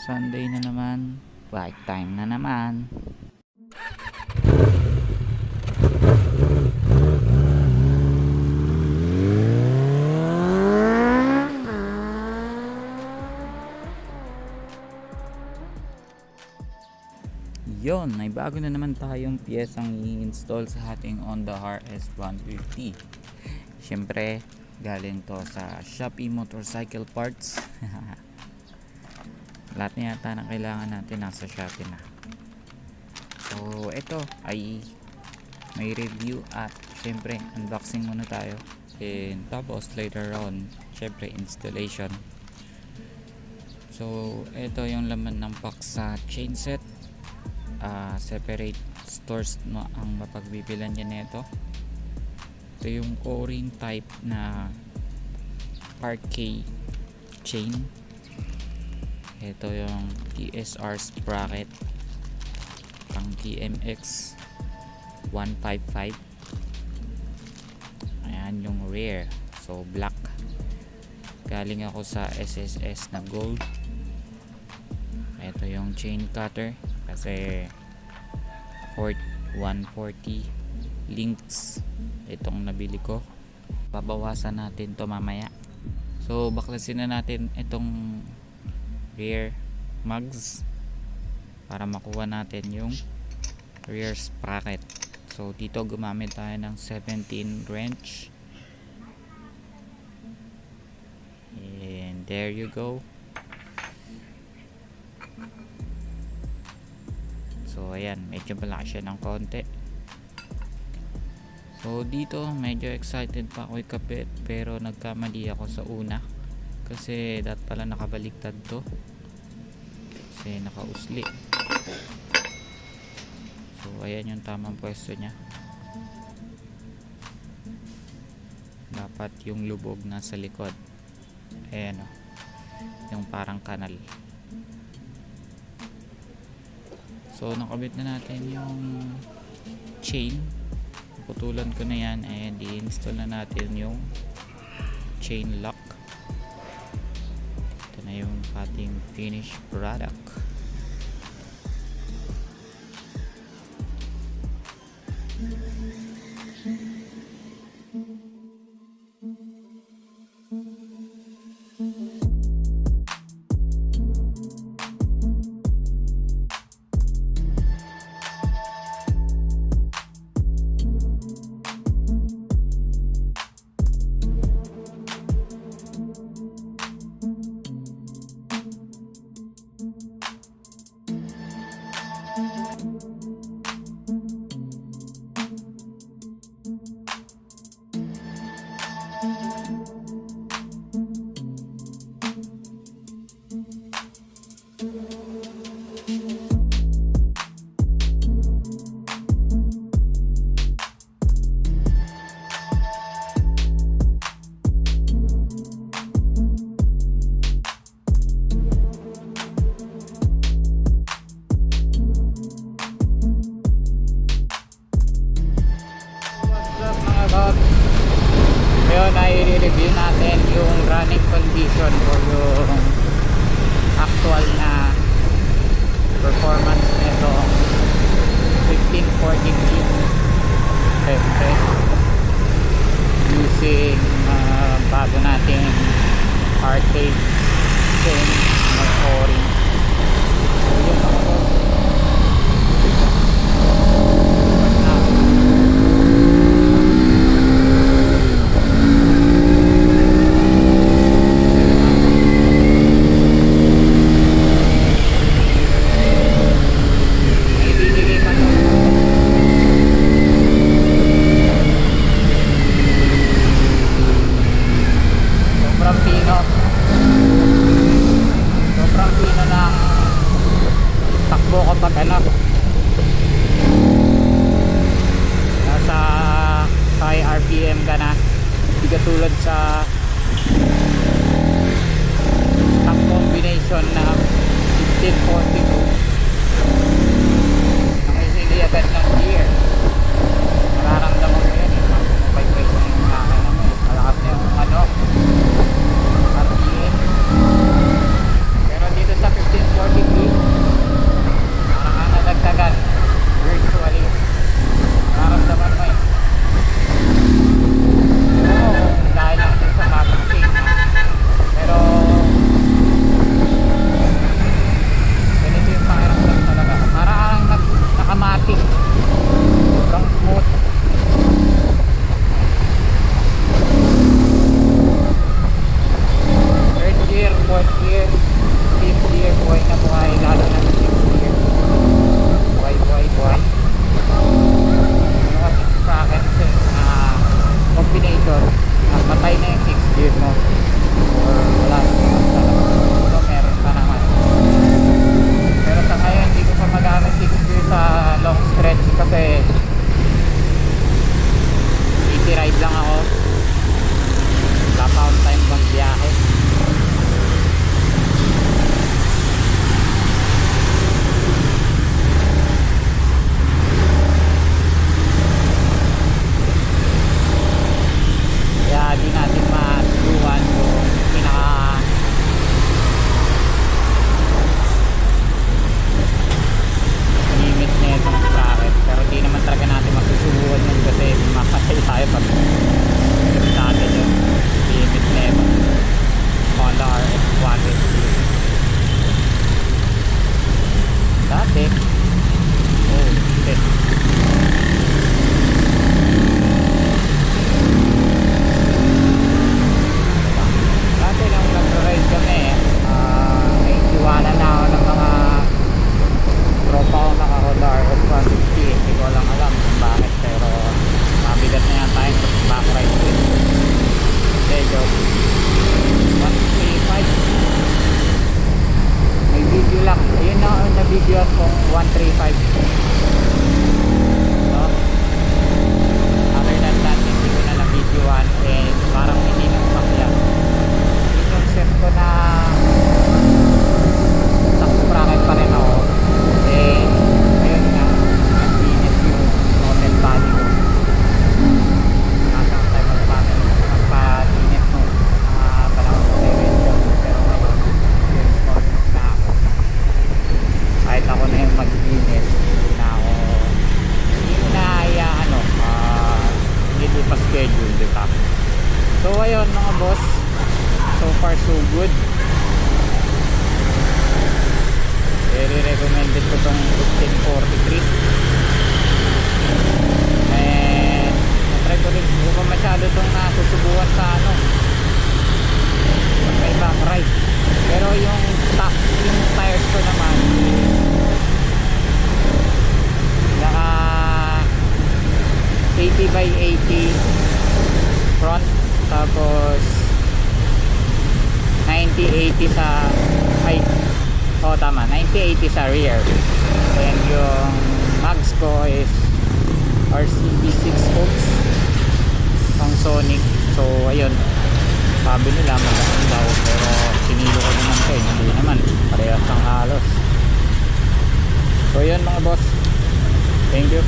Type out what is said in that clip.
Sunday na naman, bike time na naman. Yon, may bago na naman tayong piyesang i-install sa ating Honda RS 150. Siyempre, galing to sa Shopee Motorcycle Parts. Lahat na yata na kailangan natin nasa Shopee na. So, ito ay may review at siyempre unboxing muna tayo. And tapos later on, siyempre installation. So, ito yung laman ng box sa chain set. Separate stores mo ang mapagbibilan niya nito. Ito yung o-ring type na RK chain. Ito yung TSR Sprocket pang TMX 155. Ayan yung rear, so black. Galing ako sa SSS na gold. Ito yung chain cutter kasi 140 links itong nabili ko. Babawasan natin to mamaya. So baklasin na natin itong rear mugs para makuha natin yung rear sprocket. So dito gumamit tayo ng 17 wrench, and there you go. So ayan, medyo malaki siya ng konti. So dito medyo excited pa ako ikabit, pero nagkamali ako sa una kasi dapat pala nakabaliktad to kasi nakausli. So ayan yung tamang pwesto nya. Dapat yung lubog nasa likod. Ayan o, yung parang kanal. So nakabit na natin yung chain. Putulan ko na yan, and i-install na natin yung chain lock. Ito na yung ating finished product. Ngayon ay i-review natin yung running condition o yung actual na performance nito 1540p using bago nating arcade chain na o-ring. So yun ako. kasi easy ride lang ako, wala pa akong time magbiyahe. Kaya di natin masubukan yung pinaka limit na itong sprocket, pero di naman talaga natin masusubukan yun kasi makasay tayo pag natin yung limit na ito Honda RX 150 dati. Oh shit, dati nung nag-ride kami may iwanan na ako ng mga tropa ko naka Honda RX 150. Hindi ko lang alam kung bakit, pero mabigat na yan tayong back ride ko. Okay, joke. 135 may video lang, ayun na na video kong 135, no? Other than that, hindi ko na na videoan and parang hindi na umakyat. Yun yung set ko na sa sprocket pa rin ako. Eh, ayun nga, nag-init yung total body ko. Nasang tayo magpa-init mo panahon ko sa winter. Pero ngayon, yung small na ako. Kahit ako na yung mag-init na ako, hindi ko na hindi pa schedule, diba? So ayun mga boss, so far so good. Very recommended ko tong 1543 and natry ko rin, hindi ko masyado tong nasusubukan sa pag may back ride, pero yung tires ko naman naka 80 by 80 front, tapos 90-80 sa tama, 90-80 sa rear, and yung mags ko is RCB 6 volts pang Sonic. So ayun, sabi nila magandang daw, pero sinilo ko naman ko, hindi naman, parehas lang halos. So yun mga boss, thank you.